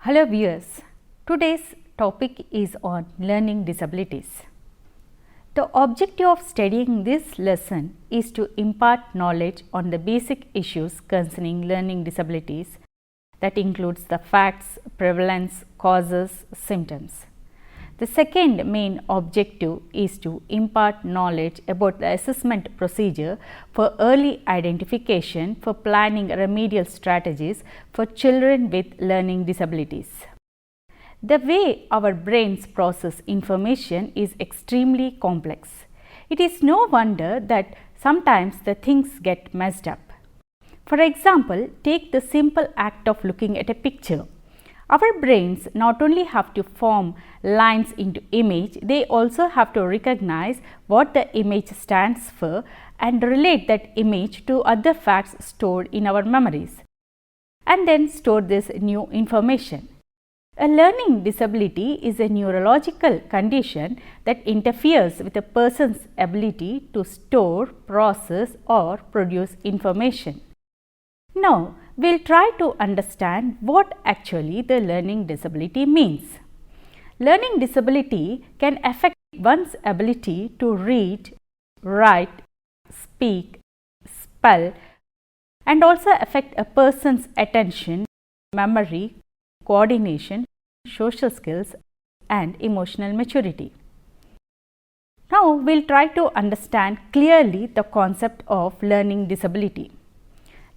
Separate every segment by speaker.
Speaker 1: Hello viewers, today's topic is on learning disabilities. The objective of studying this lesson is to impart knowledge on the basic issues concerning learning disabilities, that includes the facts, prevalence, causes, symptoms. The second main objective is to impart knowledge about the assessment procedure for early identification for planning remedial strategies for children with learning disabilities. The way our brains process information is extremely complex. It is no wonder that sometimes the things get messed up. For example, take the simple act of looking at a picture. Our brains not only have to form lines into image, they also have to recognize what the image stands for and relate that image to other facts stored in our memories, and then store this new information. A learning disability is a neurological condition that interferes with a person's ability to store, process or produce information. Now, we will try to understand what actually the learning disability means. Learning disability can affect one's ability to read, write, speak, spell, and also affect a person's attention, memory, coordination, social skills and emotional maturity. Now, we will try to understand clearly the concept of learning disability.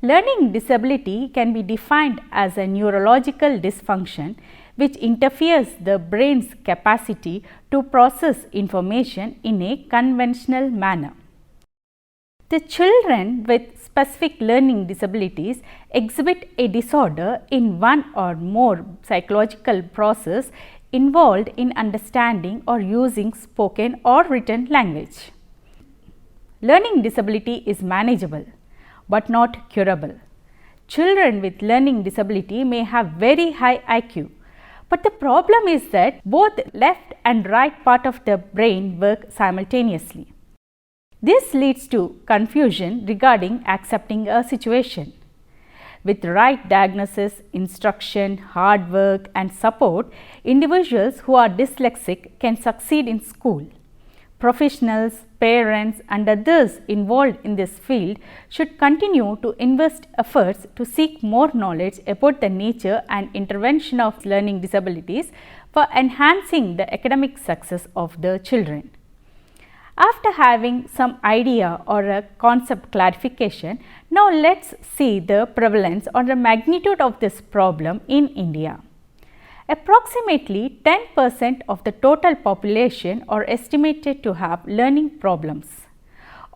Speaker 1: Learning disability can be defined as a neurological dysfunction which interferes the brain's capacity to process information in a conventional manner. The children with specific learning disabilities exhibit a disorder in one or more psychological process involved in understanding or using spoken or written language. Learning disability is manageable but not curable. Children with learning disability may have very high IQ, but the problem is that both left and right part of the brain work simultaneously. This leads to confusion regarding accepting a situation. With right diagnosis, instruction, hard work and support, individuals who are dyslexic can succeed in school. Professionals, parents and others involved in this field should continue to invest efforts to seek more knowledge about the nature and intervention of learning disabilities for enhancing the academic success of the children. After having some idea or a concept clarification, now let us see the prevalence or the magnitude of this problem in India. Approximately 10% of the total population are estimated to have learning problems,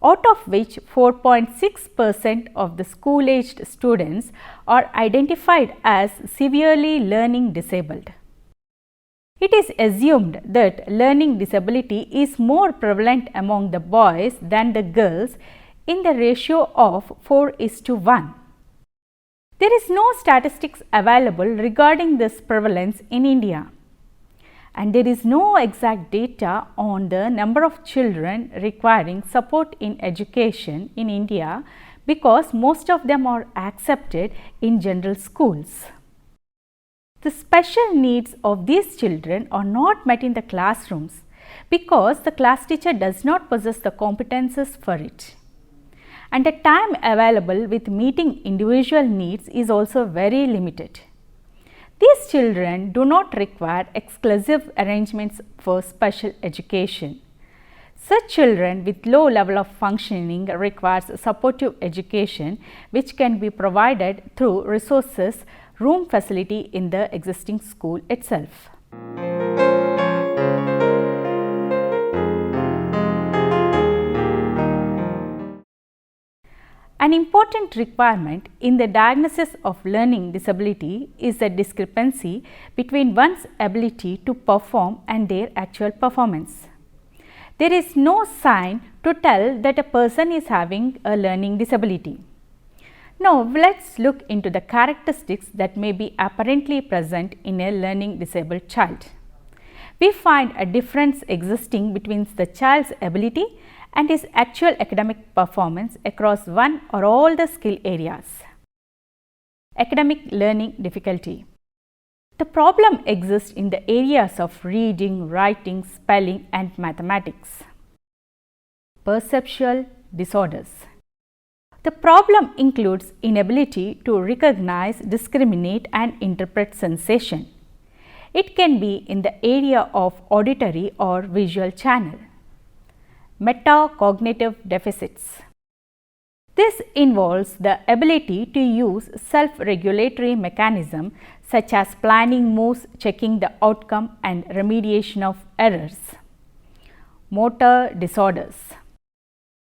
Speaker 1: out of which 4.6% of the school-aged students are identified as severely learning disabled. It is assumed that learning disability is more prevalent among the boys than the girls in the ratio of 4:1. There is no statistics available regarding this prevalence in India, and there is no exact data on the number of children requiring support in education in India because most of them are accepted in general schools. The special needs of these children are not met in the classrooms because the class teacher does not possess the competences for it. And the time available with meeting individual needs is also very limited. These children do not require exclusive arrangements for special education. Such children with low level of functioning requires supportive education which can be provided through resources, room facility in the existing school itself. An important requirement in the diagnosis of learning disability is the discrepancy between one's ability to perform and their actual performance. There is no sign to tell that a person is having a learning disability. Now, let us look into the characteristics that may be apparently present in a learning disabled child. We find a difference existing between the child's ability and his actual academic performance across one or all the skill areas. Academic learning difficulty. The problem exists in the areas of reading, writing, spelling and mathematics. Perceptual disorders. The problem includes inability to recognize, discriminate and interpret sensation. It can be in the area of auditory or visual channel. Metacognitive deficits. This involves the ability to use self-regulatory mechanism such as planning moves, checking the outcome and remediation of errors. Motor disorders.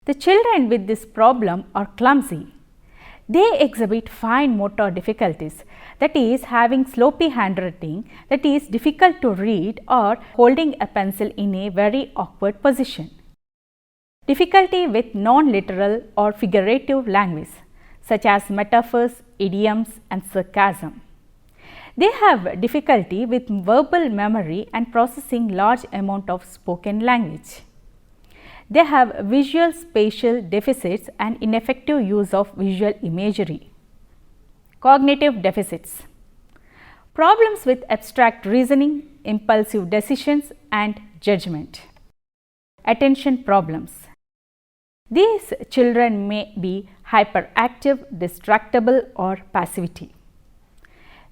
Speaker 1: The children with this problem are clumsy. They exhibit fine motor difficulties, that is having sloppy handwriting, that is difficult to read or holding a pencil in a very awkward position. Difficulty with non-literal or figurative language such as metaphors, idioms and sarcasm. They have difficulty with verbal memory and processing large amount of spoken language. They have visual spatial deficits and ineffective use of visual imagery. Cognitive deficits. Problems with abstract reasoning, impulsive decisions and judgment. Attention problems. These children may be hyperactive, distractible or passivity.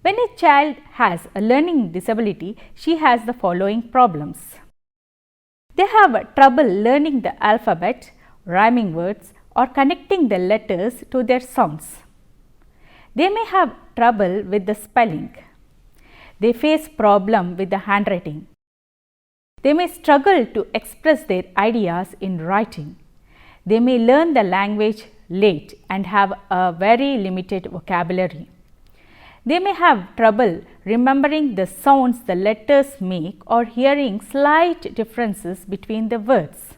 Speaker 1: When a child has a learning disability, she has the following problems. They have trouble learning the alphabet, rhyming words or connecting the letters to their sounds. They may have trouble with the spelling. They face problem with the handwriting. They may struggle to express their ideas in writing. They may learn the language late and have a very limited vocabulary. They may have trouble remembering the sounds the letters make or hearing slight differences between the words.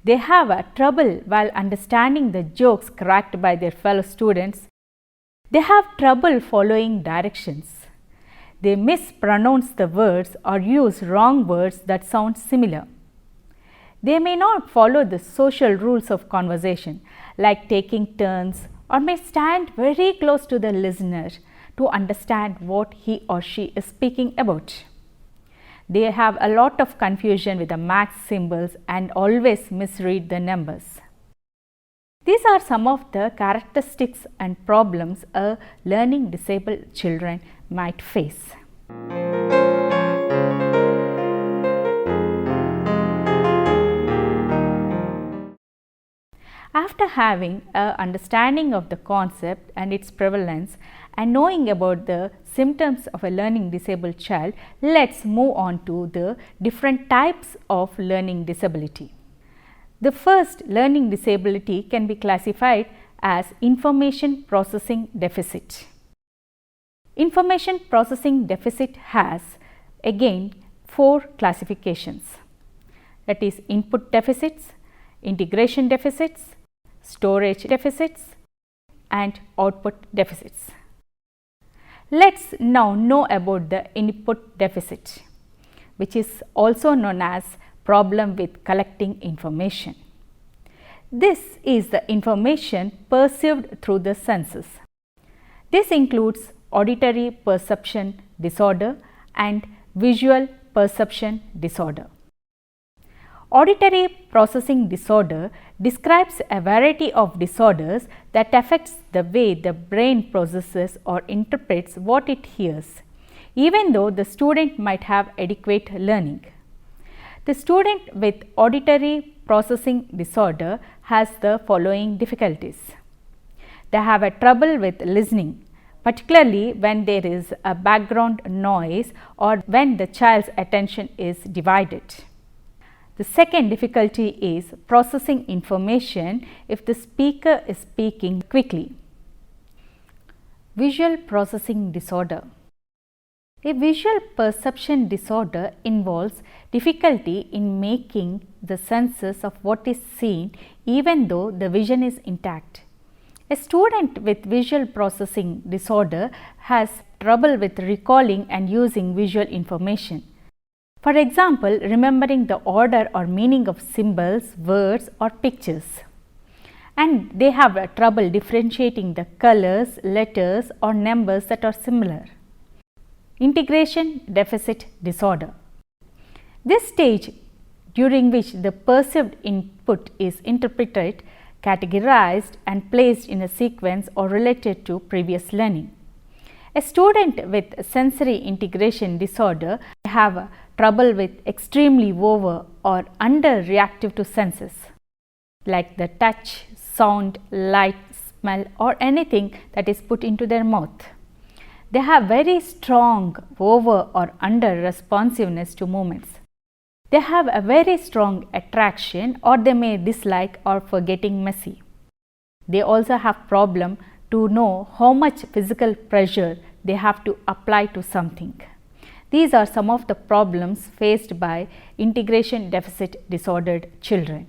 Speaker 1: They have trouble while understanding the jokes cracked by their fellow students. They have trouble following directions. They mispronounce the words or use wrong words that sound similar. They may not follow the social rules of conversation like taking turns or may stand very close to the listener to understand what he or she is speaking about. They have a lot of confusion with the math symbols and always misread the numbers. These are some of the characteristics and problems a learning disabled children might face. After having an understanding of the concept and its prevalence and knowing about the symptoms of a learning disabled child, let's move on to the different types of learning disability. The first learning disability can be classified as information processing deficit. Information processing deficit has again 4 classifications, that is input deficits, integration deficits, storage deficits and output deficits. Let's now know about the input deficit, which is also known as problem with collecting information. This is the information perceived through the senses. This includes auditory perception disorder and visual perception disorder. Auditory processing disorder describes a variety of disorders that affects the way the brain processes or interprets what it hears, even though the student might have adequate learning. The student with auditory processing disorder has the following difficulties. They have a trouble with listening, particularly when there is a background noise or when the child's attention is divided. The second difficulty is processing information if the speaker is speaking quickly. Visual processing disorder. A visual perception disorder involves difficulty in making the senses of what is seen even though the vision is intact. A student with visual processing disorder has trouble with recalling and using visual information. For example, remembering the order or meaning of symbols, words or pictures. And they have trouble differentiating the colors, letters or numbers that are similar. Integration deficit disorder. This stage, during which the perceived input is interpreted, categorized and placed in a sequence or related to previous learning. A student with sensory integration disorder may have trouble with extremely over or under reactive to senses like the touch, sound, light, smell or anything that is put into their mouth. They have very strong over or under responsiveness to movements. They have a very strong attraction or they may dislike or for getting messy. They also have problem to know how much physical pressure they have to apply to something. These are some of the problems faced by integration deficit disordered children.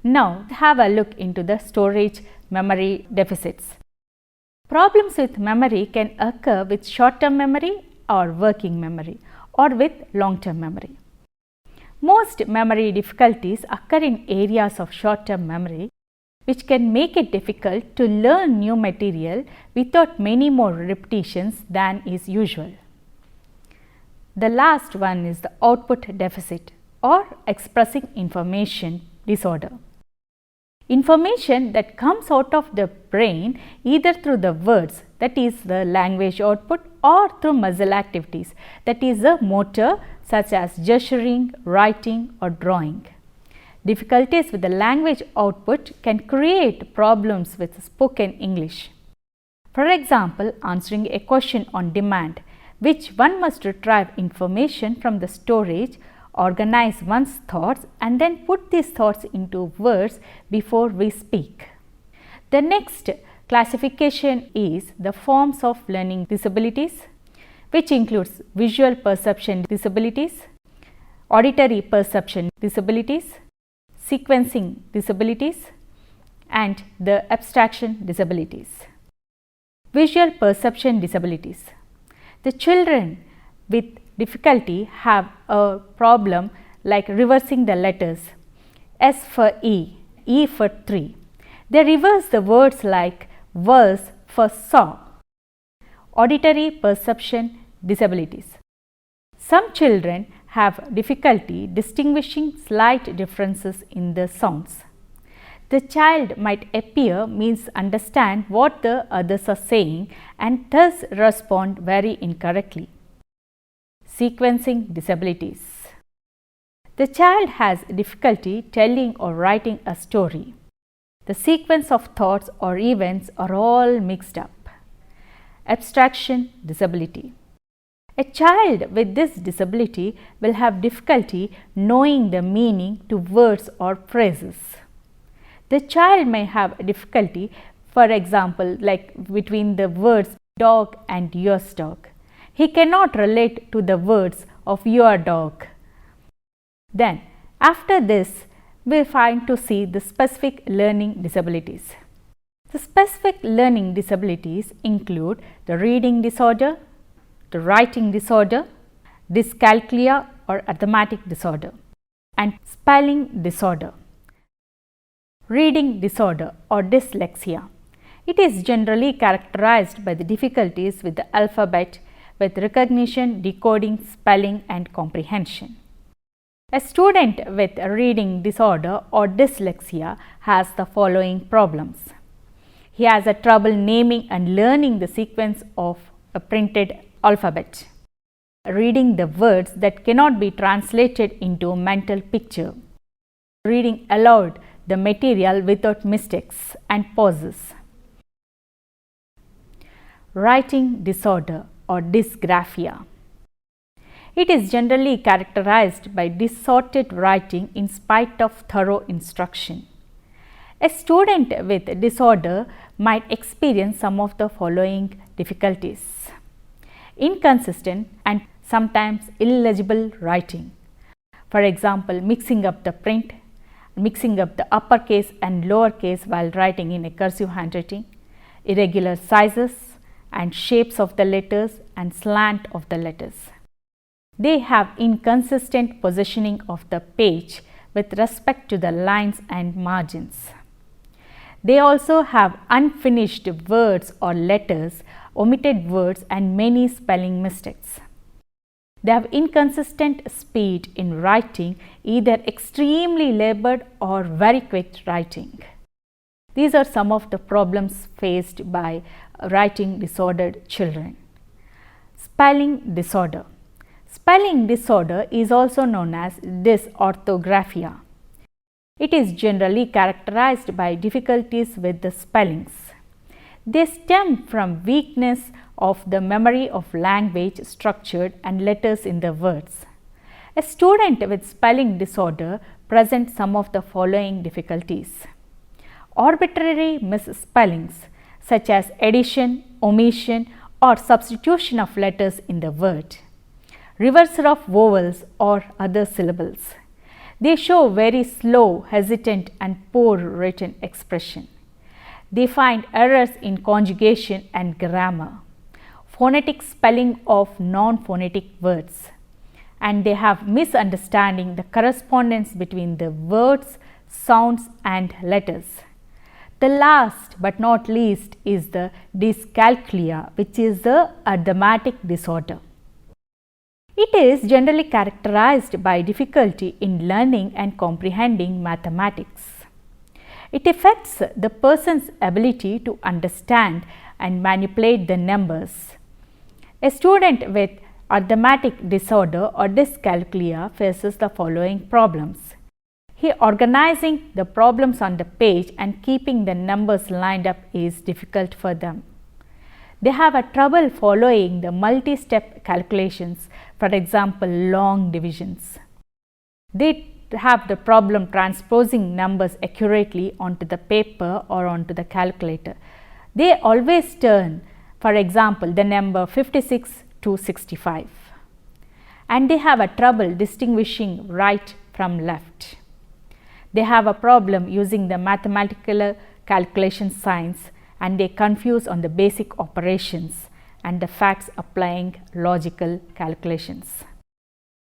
Speaker 1: Now, have a look into the storage memory deficits. Problems with memory can occur with short-term memory or working memory or with long-term memory. Most memory difficulties occur in areas of short-term memory, which can make it difficult to learn new material without many more repetitions than is usual. The last one is the output deficit or expressing information disorder. Information that comes out of the brain either through the words, that is the language output, or through muscle activities, that is the motor such as gesturing, writing or drawing. Difficulties with the language output can create problems with spoken English. For example, answering a question on demand, which one must retrieve information from the storage, organize one's thoughts and then put these thoughts into words before we speak. The next classification is the forms of learning disabilities, which includes visual perception disabilities, auditory perception disabilities, sequencing disabilities and the abstraction disabilities. Visual perception disabilities. The children with difficulty have a problem like reversing the letters. S for E, E for 3. They reverse the words like verse for saw. Auditory perception disabilities. Some children have difficulty distinguishing slight differences in the sounds. The child might appear means understand what the others are saying and thus respond very incorrectly. Sequencing disabilities. The child has difficulty telling or writing a story. The sequence of thoughts or events are all mixed up. Abstraction disability. A child with this disability will have difficulty knowing the meaning to words or phrases. The child may have difficulty, for example, like between the words dog and yours dog. He cannot relate to the words of your dog. Then, after this, we find to see the specific learning disabilities. The specific learning disabilities include the reading disorder, the writing disorder, dyscalculia or arithmetic disorder, and spelling disorder. Reading disorder or dyslexia. It is generally characterized by the difficulties with the alphabet, with recognition, decoding, spelling and comprehension. A student with a reading disorder or dyslexia has the following problems. He has a trouble naming and learning the sequence of a printed alphabet, reading the words that cannot be translated into a mental picture, reading aloud the material without mistakes and pauses. Writing disorder or dysgraphia. It is generally characterized by distorted writing in spite of thorough instruction. A student with disorder might experience some of the following difficulties: inconsistent and sometimes illegible writing. For example, mixing up the print, mixing up the uppercase and lowercase while writing in a cursive handwriting, irregular sizes and shapes of the letters and slant of the letters. They have inconsistent positioning of the page with respect to the lines and margins. They also have unfinished words or letters, omitted words and many spelling mistakes. They have inconsistent speed in writing, either extremely labored or very quick writing. These are some of the problems faced by writing disordered children. Spelling disorder. Spelling disorder is also known as dysgraphia. It is generally characterized by difficulties with the spellings. They stem from weakness of the memory of language structure and letters in the words. A student with spelling disorder presents some of the following difficulties. Arbitrary misspellings such as addition, omission or substitution of letters in the word. Reversal of vowels or other syllables. They show very slow, hesitant and poor written expression. They find errors in conjugation and grammar, phonetic spelling of non-phonetic words, and they have misunderstanding the correspondence between the words, sounds and letters. The last but not least is the dyscalculia, which is the arithmetic disorder. It is generally characterized by difficulty in learning and comprehending mathematics. It affects the person's ability to understand and manipulate the numbers. A student with arithmetic disorder or dyscalculia faces the following problems. Organizing the problems on the page and keeping the numbers lined up is difficult for them. They have a trouble following the multi-step calculations, for example, long divisions. They have the problem transposing numbers accurately onto the paper or onto the calculator. They always turn, for example, the number 56 to 65. And they have a trouble distinguishing right from left. They have a problem using the mathematical calculation signs and they confuse on the basic operations and the facts applying logical calculations.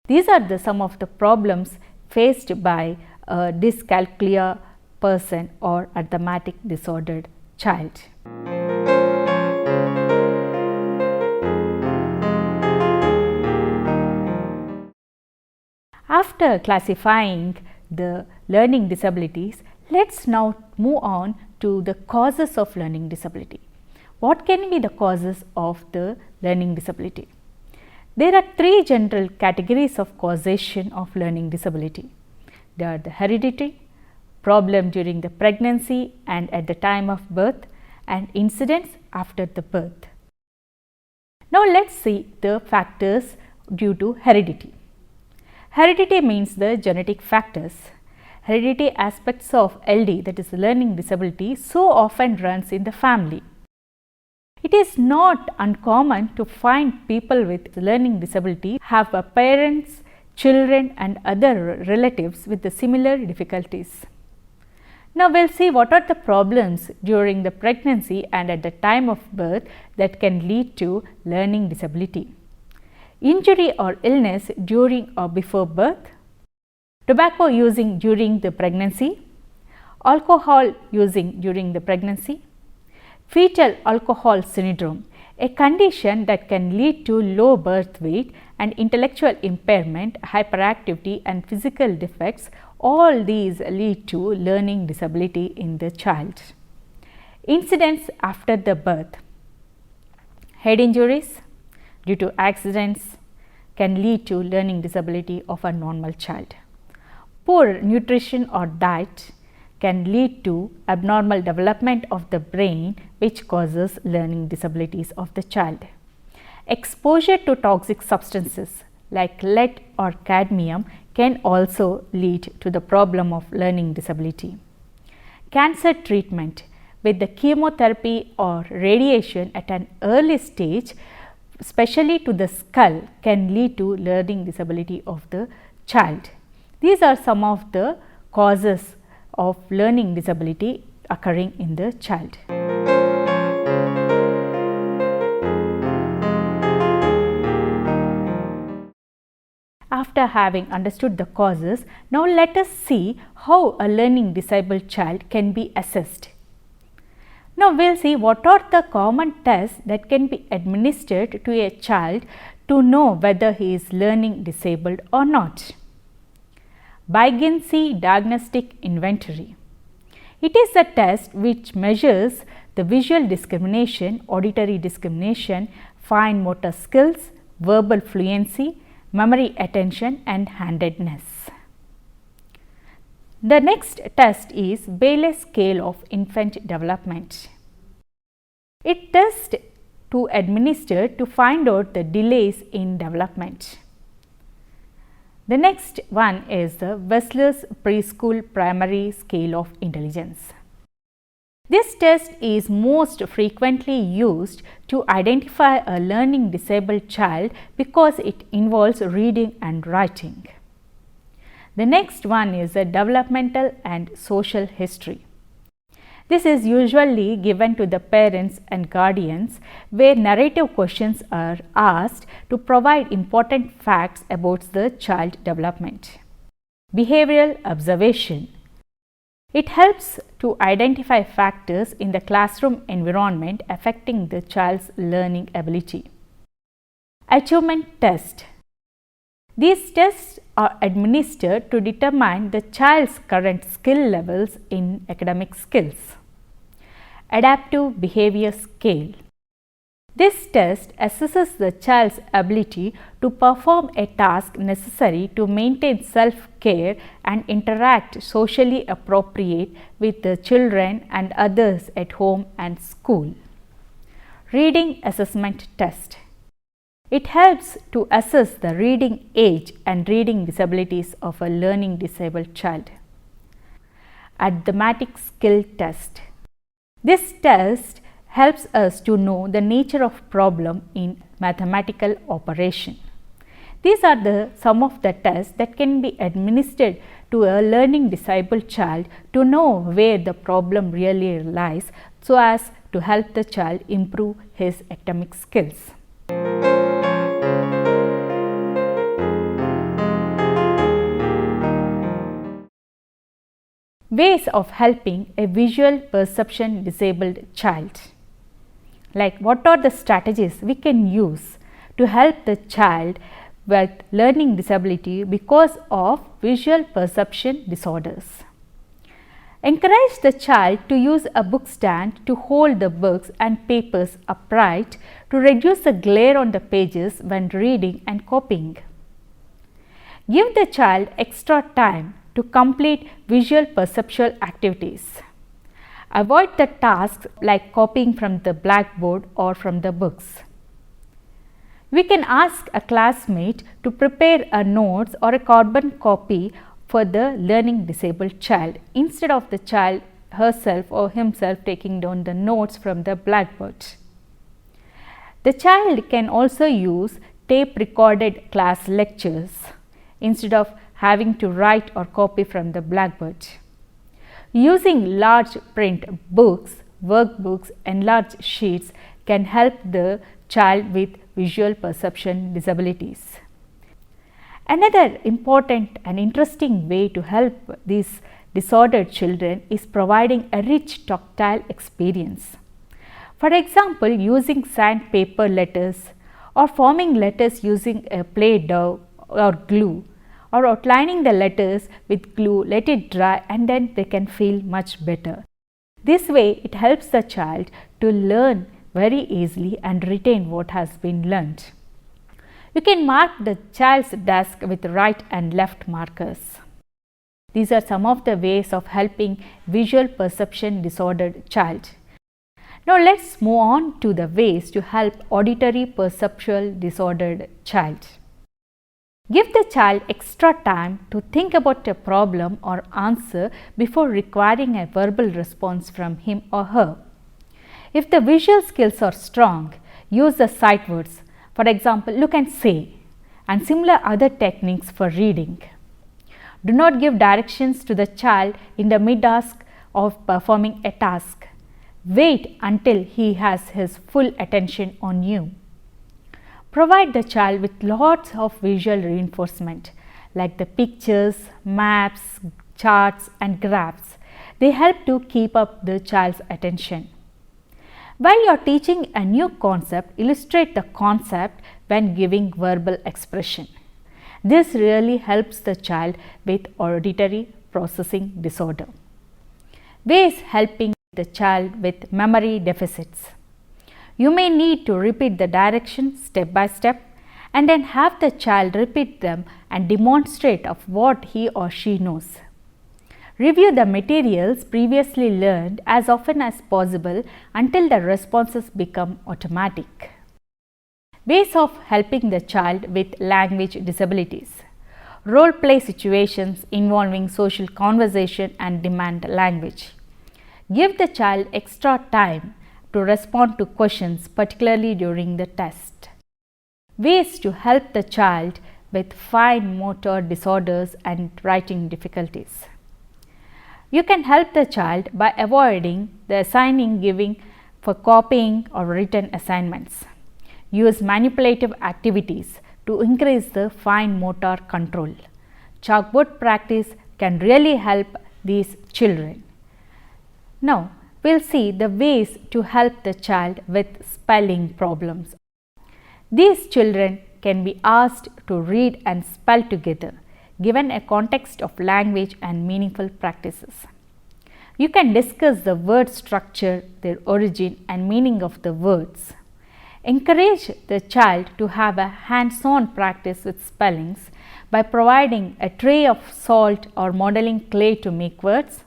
Speaker 1: These are some of the problems faced by a dyscalculia person or arithmetic disordered child. After classifying the learning disabilities, let's now move on to the causes of learning disability. What can be the causes of the learning disability? There are three general categories of causation of learning disability. They are the hereditary, problem during the pregnancy and at the time of birth, and incidents after the birth. Now let's see the factors due to heredity. Heredity means the genetic factors. Heredity aspects of LD, that is learning disability, so often runs in the family. It is not uncommon to find people with learning disability have parents, children and other relatives with the similar difficulties. Now we will see what are the problems during the pregnancy and at the time of birth that can lead to learning disability. Injury or illness during or before birth, tobacco using during the pregnancy, alcohol using during the pregnancy, fetal alcohol syndrome, a condition that can lead to low birth weight and intellectual impairment, hyperactivity and physical defects. All these lead to learning disability in the child. Incidents after the birth. Head injuries due to accidents can lead to learning disability of a normal child. Poor nutrition or diet can lead to abnormal development of the brain, which causes learning disabilities of the child. Exposure to toxic substances like lead or cadmium can also lead to the problem of learning disability. Cancer treatment with the chemotherapy or radiation at an early stage, especially to the skull, can lead to learning disability of the child. These are some of the causes of learning disability occurring in the child. After having understood the causes, now let us see how a learning disabled child can be assessed. Now, we will see what are the common tests that can be administered to a child to know whether he is learning disabled or not. Beigency Diagnostic Inventory. It is a test which measures the visual discrimination, auditory discrimination, fine motor skills, verbal fluency, memory attention and handedness. The next test is Bayley Scale of Infant Development. It tests to administer to find out the delays in development. The next one is the Wessler's Preschool Primary Scale of Intelligence. This test is most frequently used to identify a learning disabled child because it involves reading and writing. The next one is a developmental and social history. This is usually given to the parents and guardians, where narrative questions are asked to provide important facts about the child development. Behavioral observation. It helps to identify factors in the classroom environment affecting the child's learning ability. Achievement test. These tests are administered to determine the child's current skill levels in academic skills. Adaptive Behavior Scale. This test assesses the child's ability to perform a task necessary to maintain self-care and interact socially appropriate with the children and others at home and school. Reading Assessment Test. It helps to assess the reading age and reading disabilities of a learning disabled child. Arithmetic Skill Test. This test helps us to know the nature of problem in mathematical operation. These are some of the tests that can be administered to a learning disabled child to know where the problem really lies, so as to help the child improve his academic skills. Ways of helping a visual perception disabled child. Like, what are the strategies we can use to help the child with learning disability because of visual perception disorders? Encourage the child to use a book stand to hold the books and papers upright to reduce the glare on the pages when reading and copying. Give the child extra time to complete visual perceptual activities. Avoid the tasks like copying from the blackboard or from the books. We can ask a classmate to prepare a notes or a carbon copy for the learning disabled child instead of the child herself or himself taking down the notes from the blackboard. The child can also use tape recorded class lectures instead of having to write or copy from the blackboard. Using large print books, workbooks and large sheets can help the child with visual perception disabilities. Another important and interesting way to help these disordered children is providing a rich tactile experience. For example, using sandpaper letters or forming letters using a play doh or glue, or outlining the letters with glue, let it dry and then they can feel much better. This way it helps the child to learn very easily and retain what has been learnt. You can mark the child's desk with right and left markers. These are some of the ways of helping visual perception disordered child. Now let us move on to the ways to help auditory perceptual disordered child. Give the child extra time to think about a problem or answer before requiring a verbal response from him or her. If the visual skills are strong, use the sight words, for example, look and say, and similar other techniques for reading. Do not give directions to the child in the mid-task of performing a task. Wait until he has his full attention on you. Provide the child with lots of visual reinforcement like the pictures, maps, charts and graphs. They help to keep up the child's attention. While you are teaching a new concept, illustrate the concept when giving verbal expression. This really helps the child with auditory processing disorder. Ways helping the child with memory deficits. You may need to repeat the directions step by step and then have the child repeat them and demonstrate of what he or she knows. Review the materials previously learned as often as possible until the responses become automatic. Ways of helping the child with language disabilities. Role play situations involving social conversation and demand language. Give the child extra time to respond to questions, particularly during the test. Ways to help the child with fine motor disorders and writing difficulties. You can help the child by avoiding the assigning giving for copying or written assignments. Use manipulative activities to increase the fine motor control. Chalkboard practice can really help these children. Now, we will see the ways to help the child with spelling problems. These children can be asked to read and spell together, given a context of language and meaningful practices. You can discuss the word structure, their origin and meaning of the words. Encourage the child to have a hands-on practice with spellings by providing a tray of salt or modeling clay to make words,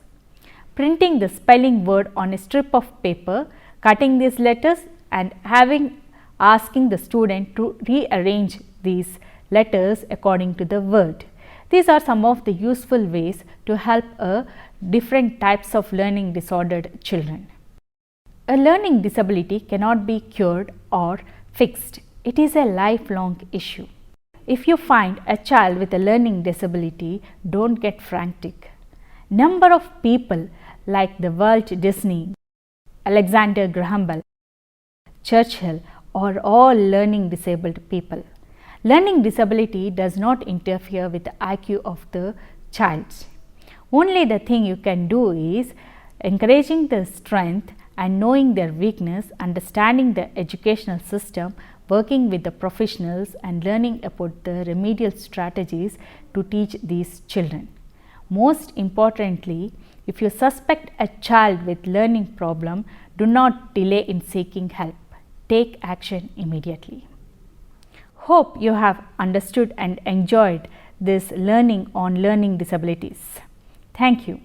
Speaker 1: printing the spelling word on a strip of paper, cutting these letters and asking the student to rearrange these letters according to the word. These are some of the useful ways to help different types of learning disordered children. A learning disability cannot be cured or fixed. It is a lifelong issue. If you find a child with a learning disability, don't get frantic. Number of people like the Walt Disney, Alexander Graham Bell, Churchill are all learning disabled people. Learning disability does not interfere with the IQ of the child. Only the thing you can do is encouraging their strength and knowing their weakness, understanding the educational system, working with the professionals and learning about the remedial strategies to teach these children. Most importantly, if you suspect a child with learning problem, do not delay in seeking help. Take action immediately. Hope you have understood and enjoyed this learning on learning disabilities. Thank you.